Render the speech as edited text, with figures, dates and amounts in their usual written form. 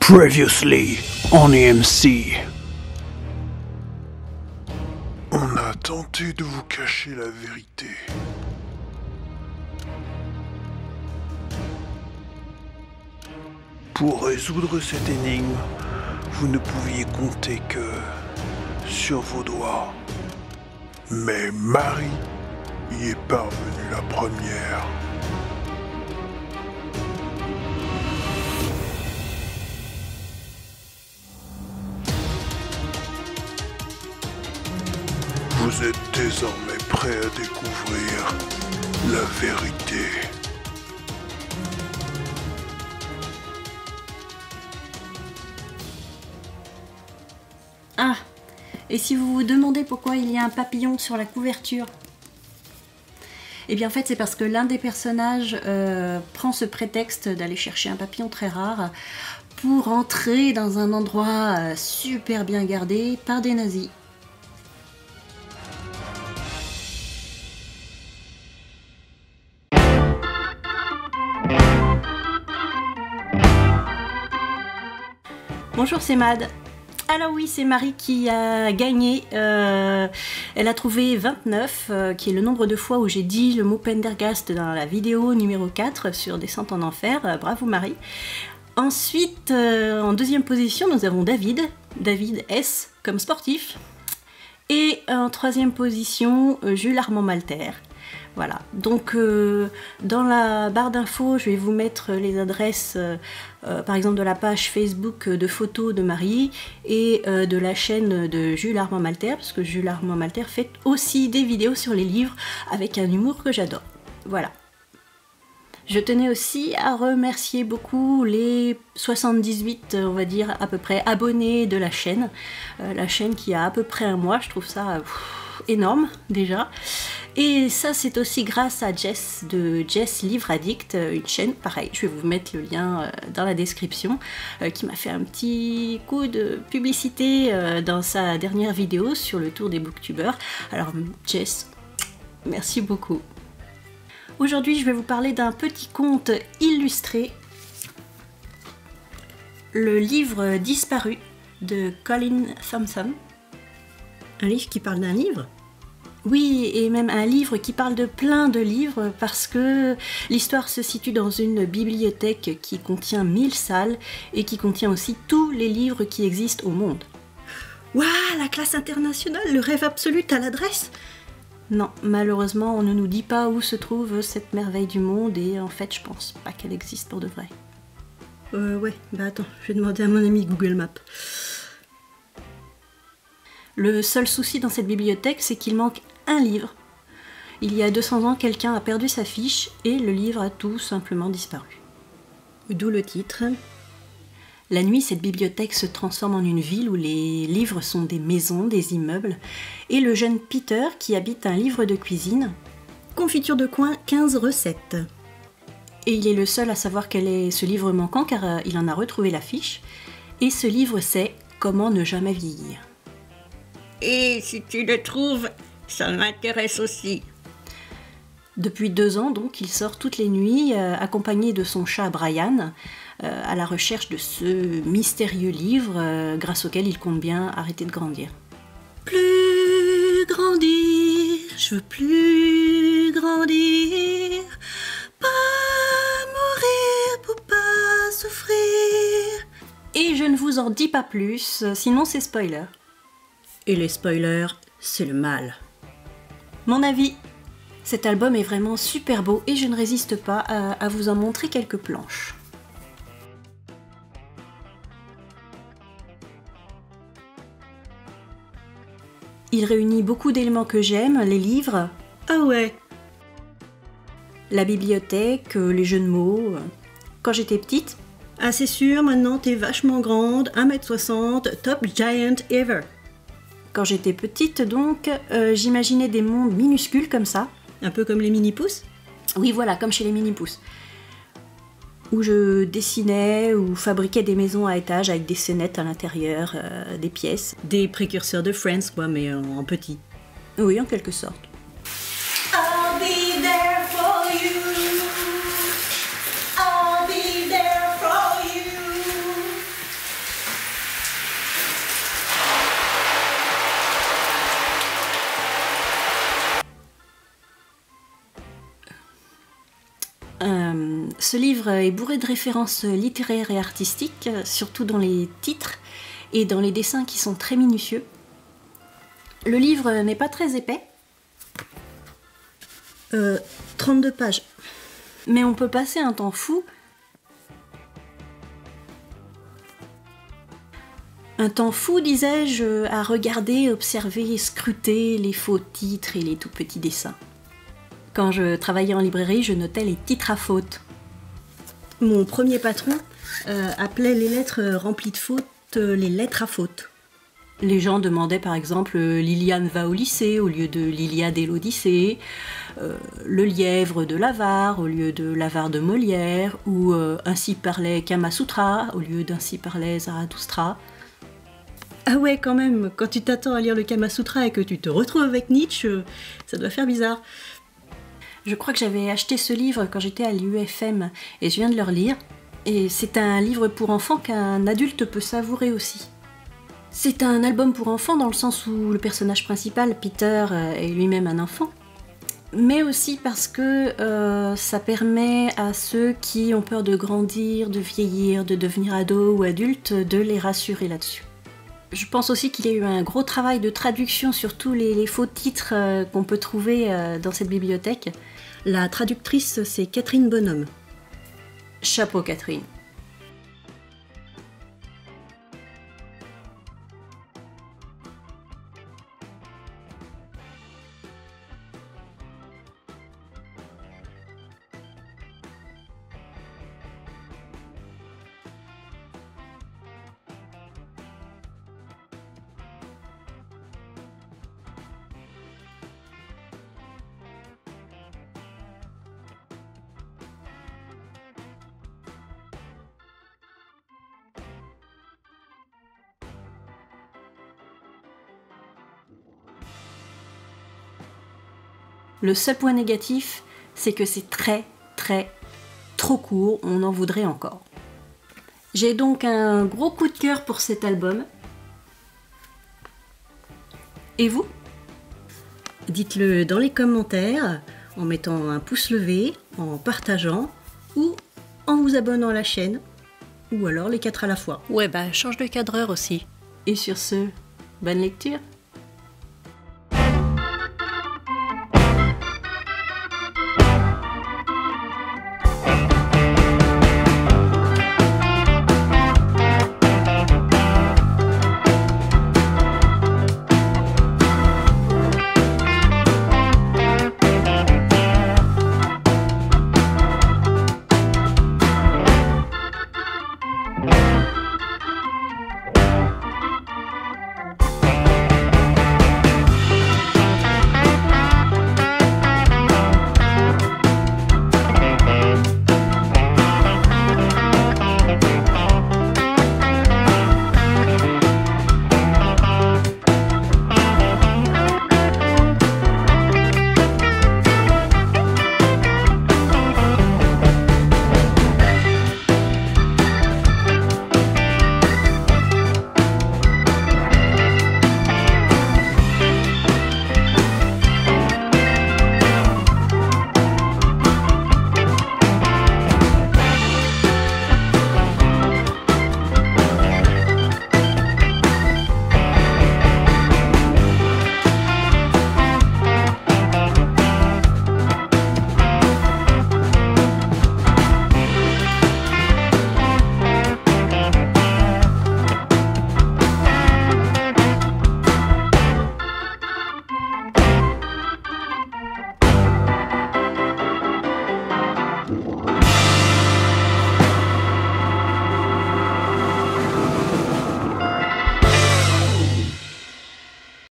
Previously on EMC. On a tenté de vous cacher la vérité. Pour résoudre cette énigme, vous ne pouviez compter que sur vos doigts. Mais Marie y est parvenue la première. Vous êtes désormais prêt à découvrir la vérité. Ah, et si vous vous demandez pourquoi il y a un papillon sur la couverture, eh bien en fait c'est parce que l'un des personnages prend ce prétexte d'aller chercher un papillon très rare pour entrer dans un endroit super bien gardé par des nazis. Bonjour, c'est Mad. Alors oui, c'est Marie qui a gagné. Elle a trouvé 29, qui est le nombre de fois où j'ai dit le mot Pendergast dans la vidéo numéro 4 sur Descente en Enfer. Bravo Marie. Ensuite, en deuxième position, nous avons David. David S comme sportif. Et en troisième position, Jules Armand Malter. Voilà, donc dans la barre d'infos, je vais vous mettre les adresses, par exemple de la page Facebook de photos de Marie et de la chaîne de Jules Armand Malter, parce que Jules Armand Malter fait aussi des vidéos sur les livres avec un humour que j'adore. Voilà. Je tenais aussi à remercier beaucoup les 78, on va dire à peu près, abonnés de la chaîne qui a à peu près un mois, je trouve ça énorme déjà. Et ça c'est aussi grâce à Jess de Jess Livre Addict, une chaîne, pareil, je vais vous mettre le lien dans la description, qui m'a fait un petit coup de publicité dans sa dernière vidéo sur le tour des booktubers. Alors Jess, merci beaucoup. Aujourd'hui je vais vous parler d'un petit conte illustré, le livre disparu de Colin Thompson. Un livre qui parle d'un livre ? Oui, et même un livre qui parle de plein de livres parce que l'histoire se situe dans une bibliothèque qui contient 1000 salles et qui contient aussi tous les livres qui existent au monde. Waouh, la classe internationale, le rêve absolu, t'as l'adresse ? Non, malheureusement, on ne nous dit pas où se trouve cette merveille du monde et en fait, je pense pas qu'elle existe pour de vrai. Ouais, bah attends, je vais demander à mon ami Google Maps. Le seul souci dans cette bibliothèque, c'est qu'il manque un livre. Il y a 200 ans, quelqu'un a perdu sa fiche et le livre a tout simplement disparu. D'où le titre. La nuit, cette bibliothèque se transforme en une ville où les livres sont des maisons, des immeubles, et le jeune Peter qui habite un livre de cuisine. Confiture de coin, 15 recettes. Et il est le seul à savoir quel est ce livre manquant car il en a retrouvé la fiche. Et ce livre, c'est Comment ne jamais vieillir. Et si tu le trouves, ça m'intéresse aussi. Depuis 2 ans, donc, il sort toutes les nuits, accompagné de son chat Brian, à la recherche de ce mystérieux livre, grâce auquel il compte bien arrêter de grandir. Plus grandir, je veux plus grandir, pas mourir pour pas souffrir. Et je ne vous en dis pas plus, sinon c'est spoiler. Et les spoilers, c'est le mal. Mon avis, cet album est vraiment super beau et je ne résiste pas à vous en montrer quelques planches. Il réunit beaucoup d'éléments que j'aime, les livres. Ah ouais. La bibliothèque, les jeux de mots. Quand j'étais petite. Ah c'est sûr, maintenant t'es vachement grande, 1m60, top giant ever. Quand j'étais petite, donc, j'imaginais des mondes minuscules comme ça. Un peu comme les mini-pousses. Oui, voilà, comme chez les mini-pousses. Où je dessinais ou fabriquais des maisons à étages avec des scénettes à l'intérieur, des pièces. Des précurseurs de Friends, quoi, mais en petit. Oui, en quelque sorte. I'll be there for you. I'll be there for you. Ce livre est bourré de références littéraires et artistiques, surtout dans les titres et dans les dessins qui sont très minutieux. Le livre n'est pas très épais. 32 pages. Mais on peut passer un temps fou. Un temps fou, disais-je, à regarder, observer, scruter les faux titres et les tout petits dessins. Quand je travaillais en librairie, je notais les titres à faute. Mon premier patron appelait les lettres remplies de fautes les lettres à faute. Les gens demandaient par exemple Liliane va au lycée au lieu de l'Iliade et l'Odyssée, le lièvre de l'avare au lieu de l'avare de Molière, ou ainsi parlait Kamasutra au lieu d'ainsi parlait Zarathustra. Ah ouais, quand même, quand tu t'attends à lire le Kamasutra et que tu te retrouves avec Nietzsche, ça doit faire bizarre. Je crois que j'avais acheté ce livre quand j'étais à l'UFM et je viens de le relire. Et c'est un livre pour enfants qu'un adulte peut savourer aussi. C'est un album pour enfants dans le sens où le personnage principal, Peter, est lui-même un enfant. Mais aussi parce que ça permet à ceux qui ont peur de grandir, de vieillir, de devenir ados ou adultes, de les rassurer là-dessus. Je pense aussi qu'il y a eu un gros travail de traduction sur tous les faux titres qu'on peut trouver dans cette bibliothèque. La traductrice, c'est Catherine Bonhomme. Chapeau Catherine. Le seul point négatif, c'est que c'est trop court, on en voudrait encore. J'ai donc un gros coup de cœur pour cet album. Et vous ? Dites-le dans les commentaires, en mettant un pouce levé, en partageant, ou en vous abonnant à la chaîne, ou alors les 4 à la fois. Ouais, bah change de cadreur aussi. Et sur ce, bonne lecture.